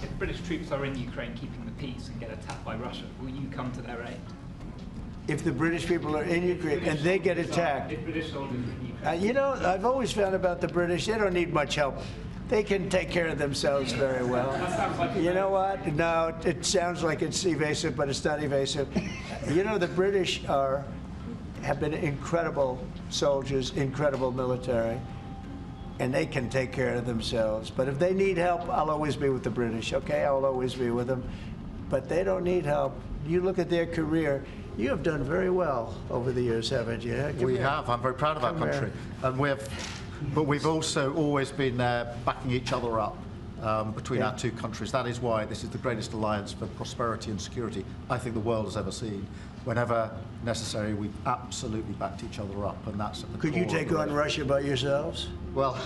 If British troops are in Ukraine keeping the peace and get attacked by Russia, will you come to their aid? If the British people are in Ukraine and they get attacked, If British soldiers are in Ukraine. you know, I've always found about the British, they don't need much help. They can take care of themselves very well. That sounds like You know what? No, it sounds like it's evasive, but it's not evasive. You know, the British have been incredible soldiers, incredible military, and they can take care of themselves. But if they need help, I'll always be with the British, okay? I'll always be with them. But they don't need help. You look at their career, you have done very well over the years, haven't you? We have. I'm very proud of our country. And but we've also always been there backing each other up between our two countries. That is why this is the greatest alliance for prosperity and security I think the world has ever seen. Whenever necessary, we've absolutely backed each other up, and that's at the Could core you take on Russia by yourselves? Well,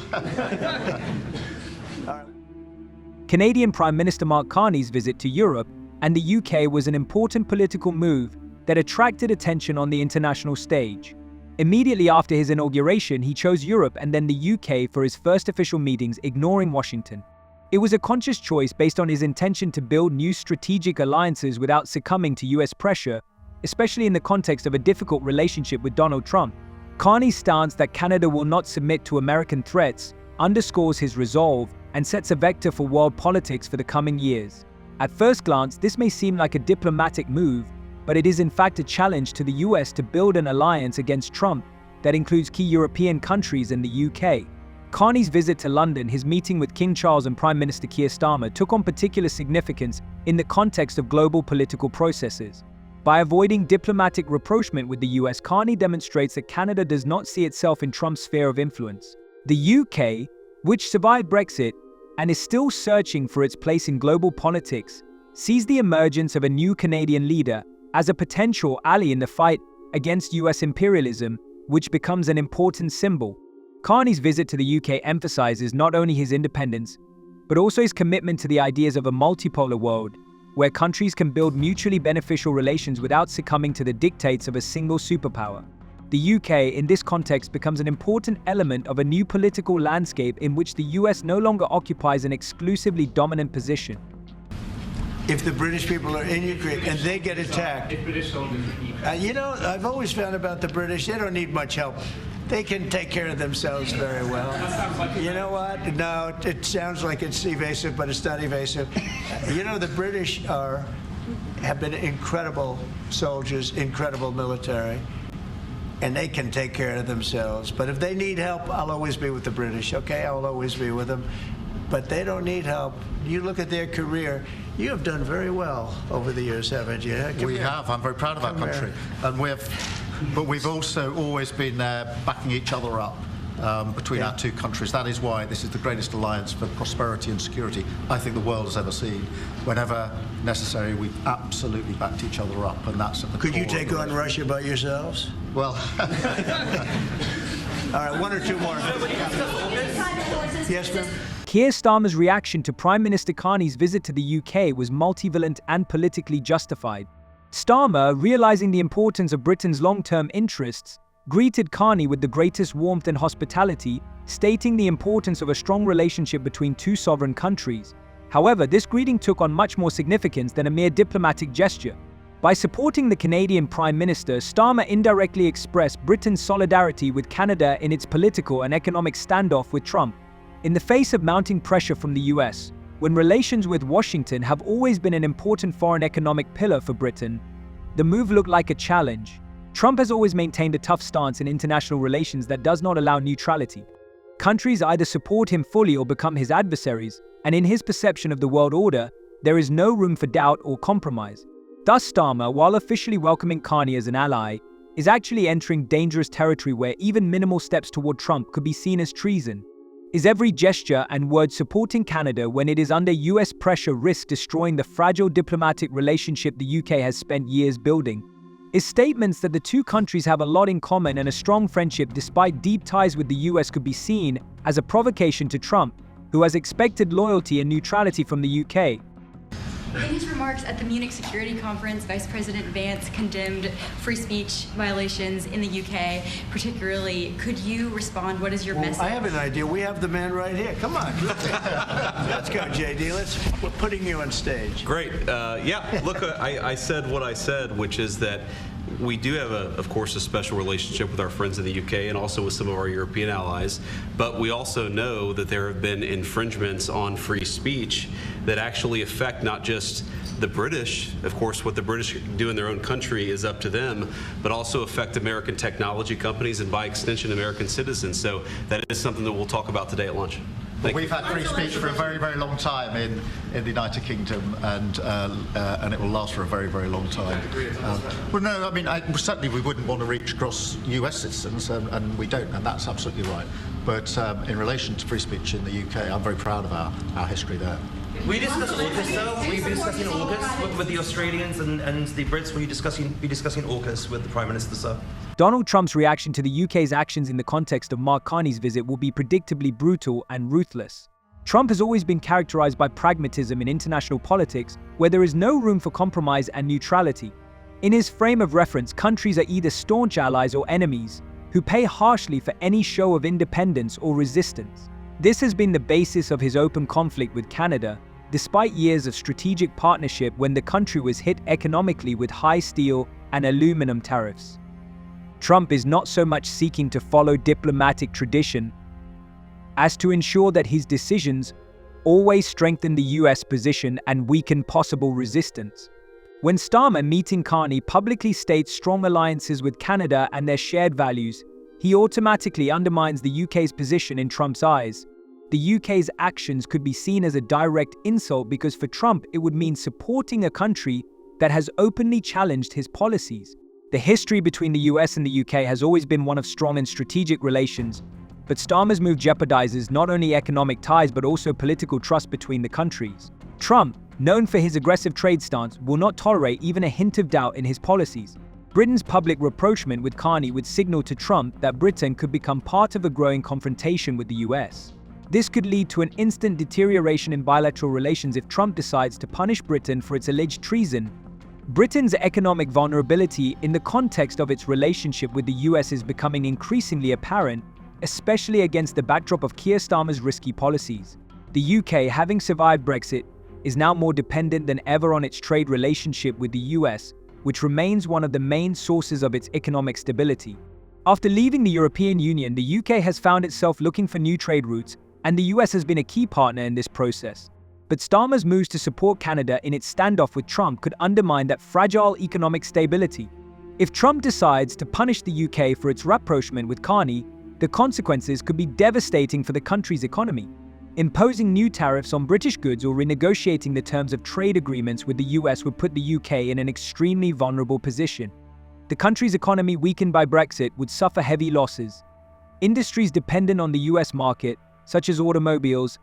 Canadian Prime Minister Mark Carney's visit to Europe and the UK was an important political move that attracted attention on the international stage. Immediately after his inauguration, he chose Europe and then the UK for his first official meetings, ignoring Washington. It was a conscious choice based on his intention to build new strategic alliances without succumbing to US pressure, especially in the context of a difficult relationship with Donald Trump. Carney's stance that Canada will not submit to American threats underscores his resolve and sets a vector for world politics for the coming years. At first glance, this may seem like a diplomatic move, but it is in fact a challenge to the US to build an alliance against Trump that includes key European countries and the UK. Carney's visit to London, his meeting with King Charles and Prime Minister Keir Starmer, took on particular significance in the context of global political processes. By avoiding diplomatic rapprochement with the US, Carney demonstrates that Canada does not see itself in Trump's sphere of influence. The UK, which survived Brexit and is still searching for its place in global politics, sees the emergence of a new Canadian leader as a potential ally in the fight against US imperialism, which becomes an important symbol. Carney's visit to the UK emphasizes not only his independence, but also his commitment to the ideas of a multipolar world, where countries can build mutually beneficial relations without succumbing to the dictates of a single superpower. The UK, in this context, becomes an important element of a new political landscape in which the US no longer occupies an exclusively dominant position. If the British people are in Ukraine and they get attacked, If British soldiers are in Ukraine. you know, I've always found about the British, they don't need much help. They can take care of themselves very well. That sounds like You know what? No, it sounds like it's evasive, but it's not evasive. You know, the British have been incredible soldiers, incredible military, and they can take care of themselves. But if they need help, I'll always be with the British, okay? I'll always be with them. But they don't need help. You look at their career, you have done very well over the years, haven't you? we have. I'm very proud of our country. And but we've also always been there backing each other up between our two countries. That is why this is the greatest alliance for prosperity and security I think the world has ever seen. Whenever necessary, we've absolutely backed each other up, and that's at the Could core you take on Russia by yourselves? Well, all right, one or two more. Yes, ma'am? Keir Starmer's reaction to Prime Minister Carney's visit to the UK was multivalent and politically justified. Starmer, realizing the importance of Britain's long-term interests, greeted Carney with the greatest warmth and hospitality, stating the importance of a strong relationship between two sovereign countries. However, this greeting took on much more significance than a mere diplomatic gesture. By supporting the Canadian Prime Minister, Starmer indirectly expressed Britain's solidarity with Canada in its political and economic standoff with Trump. In the face of mounting pressure from the US, when relations with Washington have always been an important foreign economic pillar for Britain, the move looked like a challenge. Trump has always maintained a tough stance in international relations that does not allow neutrality. Countries either support him fully or become his adversaries, and in his perception of the world order, there is no room for doubt or compromise. Thus, Starmer, while officially welcoming Carney as an ally, is actually entering dangerous territory where even minimal steps toward Trump could be seen as treason. Is every gesture and word supporting Canada when it is under US pressure risk destroying the fragile diplomatic relationship the UK has spent years building? Is statements that the two countries have a lot in common and a strong friendship despite deep ties with the US could be seen as a provocation to Trump, who has expected loyalty and neutrality from the UK? In his remarks at the Munich Security Conference, Vice President Vance condemned free speech violations in the UK, particularly. Could you respond? What is your message? I have an idea. We have the man right here. Come on. Let's go, JD. We're putting you on stage. Great. Yeah, look, I said what I said, which is that we do have, of course, a special relationship with our friends in the UK and also with some of our European allies, but we also know that there have been infringements on free speech that actually affect not just the British. Of course, what the British do in their own country is up to them, but also affect American technology companies and by extension American citizens. So that is something that we'll talk about today at lunch. But we've had free speech for a very, very long time in the United Kingdom, and it will last for a very, very long time. Well, no, I mean, certainly we wouldn't want to reach across US citizens, and we don't, and that's absolutely right. But in relation to free speech in the UK, I'm very proud of our history there. We discussed AUKUS, though. We've been discussing AUKUS with the Australians and the Brits. Will you be discussing AUKUS with the Prime Minister, sir? Donald Trump's reaction to the UK's actions in the context of Mark Carney's visit will be predictably brutal and ruthless. Trump has always been characterized by pragmatism in international politics, where there is no room for compromise and neutrality. In his frame of reference, countries are either staunch allies or enemies, who pay harshly for any show of independence or resistance. This has been the basis of his open conflict with Canada, despite years of strategic partnership when the country was hit economically with high steel and aluminum tariffs. Trump is not so much seeking to follow diplomatic tradition as to ensure that his decisions always strengthen the US position and weaken possible resistance. When Starmer, meeting Carney, publicly states strong alliances with Canada and their shared values, he automatically undermines the UK's position in Trump's eyes. The UK's actions could be seen as a direct insult because for Trump it would mean supporting a country that has openly challenged his policies. The history between the US and the UK has always been one of strong and strategic relations, but Starmer's move jeopardizes not only economic ties but also political trust between the countries. Trump, known for his aggressive trade stance, will not tolerate even a hint of doubt in his policies. Britain's public rapprochement with Carney would signal to Trump that Britain could become part of a growing confrontation with the US. This could lead to an instant deterioration in bilateral relations if Trump decides to punish Britain for its alleged treason. Britain's economic vulnerability in the context of its relationship with the US is becoming increasingly apparent, especially against the backdrop of Keir Starmer's risky policies. The UK, having survived Brexit, is now more dependent than ever on its trade relationship with the US, which remains one of the main sources of its economic stability. After leaving the European Union, the UK has found itself looking for new trade routes, and the US has been a key partner in this process. But Starmer's moves to support Canada in its standoff with Trump could undermine that fragile economic stability. If Trump decides to punish the UK for its rapprochement with Carney, the consequences could be devastating for the country's economy. Imposing new tariffs on British goods or renegotiating the terms of trade agreements with the US would put the UK in an extremely vulnerable position. The country's economy, weakened by Brexit, would suffer heavy losses. Industries dependent on the US market, such as automobiles,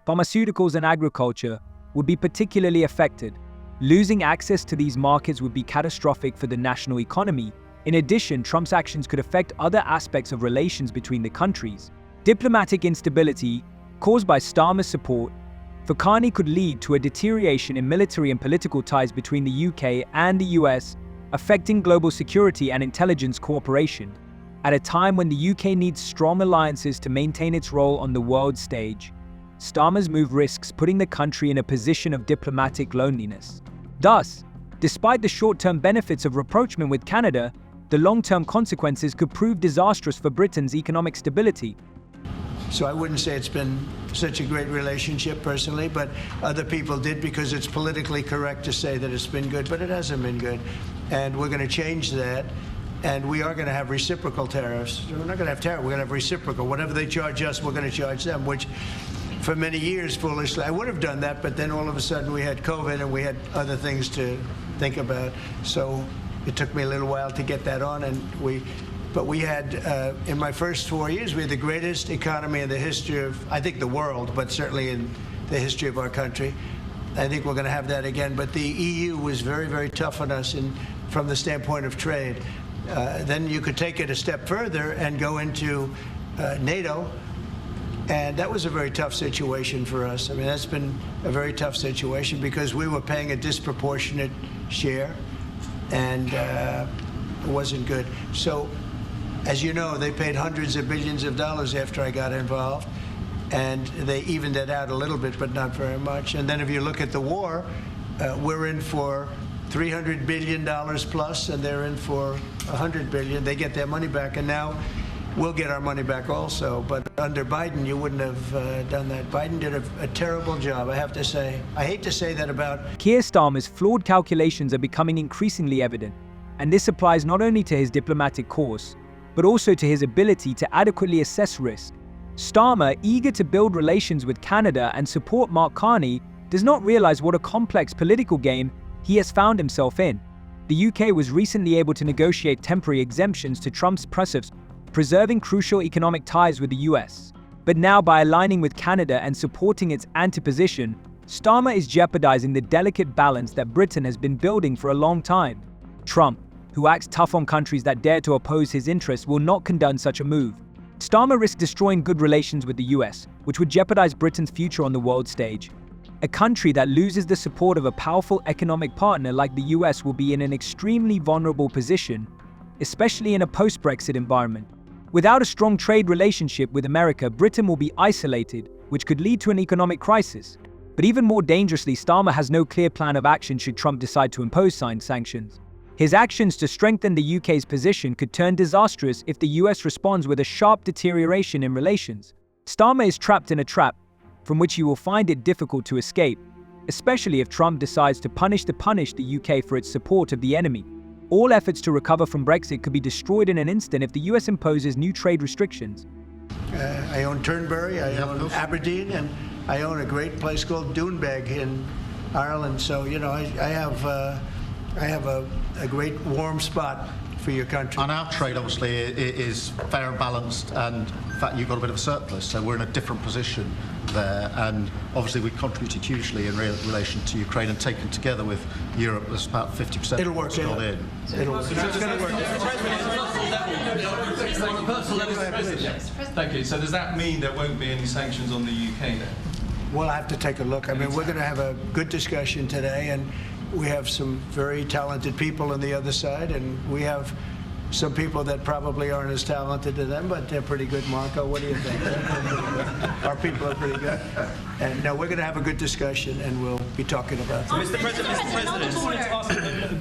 pharmaceuticals and agriculture, would be particularly affected. Losing access to these markets would be catastrophic for the national economy. In addition, Trump's actions could affect other aspects of relations between the countries. Diplomatic instability, caused by Starmer's support for Carney, could lead to a deterioration in military and political ties between the UK and the US, affecting global security and intelligence cooperation. At a time when the UK needs strong alliances to maintain its role on the world stage, Starmer's move risks putting the country in a position of diplomatic loneliness. Thus, despite the short-term benefits of rapprochement with Canada, the long-term consequences could prove disastrous for Britain's economic stability. So I wouldn't say it's been such a great relationship personally, but other people did, because it's politically correct to say that it's been good, but it hasn't been good. And we're going to change that. And we are going to have reciprocal tariffs. We're not going to have tariffs, we're going to have reciprocal. Whatever they charge us, we're going to charge them, which for many years, foolishly, I would have done that, but then all of a sudden we had COVID and we had other things to think about. So it took me a little while to get that on, but we had, in my first 4 years, we had the greatest economy in the history of, I think, the world, but certainly in the history of our country. I think we're going to have that again, but the EU was very, very tough on us from the standpoint of trade. Then you could take it a step further and go into NATO, And that was a very tough situation for us. I mean, that's been a very tough situation because we were paying a disproportionate share, and it wasn't good. So, as you know, they paid hundreds of billions of dollars after I got involved, and they evened it out a little bit, but not very much. And then if you look at the war, we're in for $300 billion plus, and they're in for $100 billion. They get their money back, and now we'll get our money back also. But under Biden, you wouldn't have done that. Biden did a terrible job, I have to say. I hate to say that about Keir Starmer's flawed calculations are becoming increasingly evident, and this applies not only to his diplomatic course, but also to his ability to adequately assess risk. Starmer, eager to build relations with Canada and support Mark Carney, does not realize what a complex political game he has found himself in. The UK was recently able to negotiate temporary exemptions to Trump's tariffs, preserving crucial economic ties with the US. But now, by aligning with Canada and supporting its anti-position, Starmer is jeopardizing the delicate balance that Britain has been building for a long time. Trump, who acts tough on countries that dare to oppose his interests, will not condone such a move. Starmer risks destroying good relations with the US, which would jeopardize Britain's future on the world stage. A country that loses the support of a powerful economic partner like the US will be in an extremely vulnerable position, especially in a post-Brexit environment. Without a strong trade relationship with America, Britain will be isolated, which could lead to an economic crisis. But even more dangerously, Starmer has no clear plan of action should Trump decide to impose sanctions. His actions to strengthen the UK's position could turn disastrous if the US responds with a sharp deterioration in relations. Starmer is trapped in a trap from which he will find it difficult to escape, especially if Trump decides to punish the UK for its support of the enemy. All efforts to recover from Brexit could be destroyed in an instant if the US imposes new trade restrictions. I own Turnberry, I own Aberdeen, and I own a great place called Doonbeg in Ireland. So, you know, I have a great warm spot for your country. And our trade, obviously, is fair and balanced, and in fact, you've got a bit of a surplus, so we're in a different position there. And obviously, we contributed hugely in relation to Ukraine, and taken together with Europe, there's about 50% It'll work. got in. It'll work. It's going to work. On a personal level, thank you. So does that mean there won't be any sanctions on the UK then? We'll have to take a look. I mean, we're going to have a good discussion today, and we have some very talented people on the other side, and we have some people that probably aren't as talented as them, but they're pretty good. Marco, what do you think? Our people are pretty good. And no, we're going to have a good discussion, and we'll be talking about that. Mr. President.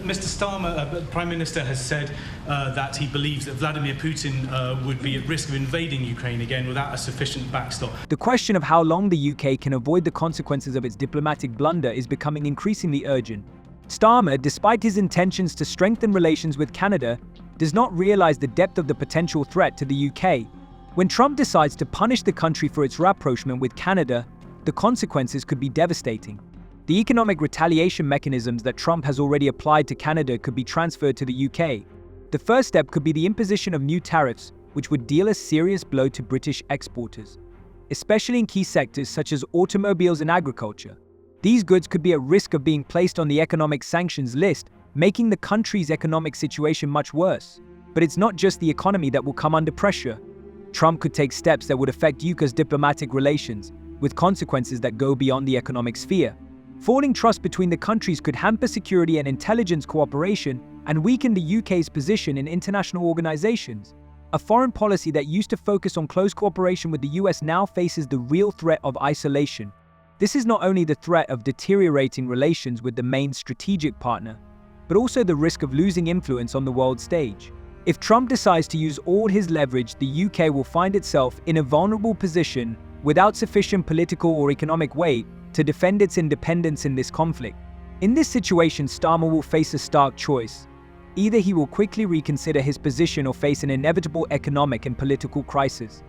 Mr. Starmer, Prime Minister, has said that he believes that Vladimir Putin would be at risk of invading Ukraine again without a sufficient backstop. The question of how long the UK can avoid the consequences of its diplomatic blunder is becoming increasingly urgent. Starmer, despite his intentions to strengthen relations with Canada, does not realize the depth of the potential threat to the UK. When Trump decides to punish the country for its rapprochement with Canada, the consequences could be devastating. The economic retaliation mechanisms that Trump has already applied to Canada could be transferred to the UK. The first step could be the imposition of new tariffs, which would deal a serious blow to British exporters, especially in key sectors such as automobiles and agriculture. These goods could be at risk of being placed on the economic sanctions list, making the country's economic situation much worse. But it's not just the economy that will come under pressure. Trump could take steps that would affect UK's diplomatic relations, with consequences that go beyond the economic sphere. Falling trust between the countries could hamper security and intelligence cooperation and weaken the UK's position in international organizations. A foreign policy that used to focus on close cooperation with the US now faces the real threat of isolation. This is not only the threat of deteriorating relations with the main strategic partner, but also the risk of losing influence on the world stage. If Trump decides to use all his leverage, the UK will find itself in a vulnerable position without sufficient political or economic weight to defend its independence in this conflict. In this situation, Starmer will face a stark choice. Either he will quickly reconsider his position or face an inevitable economic and political crisis.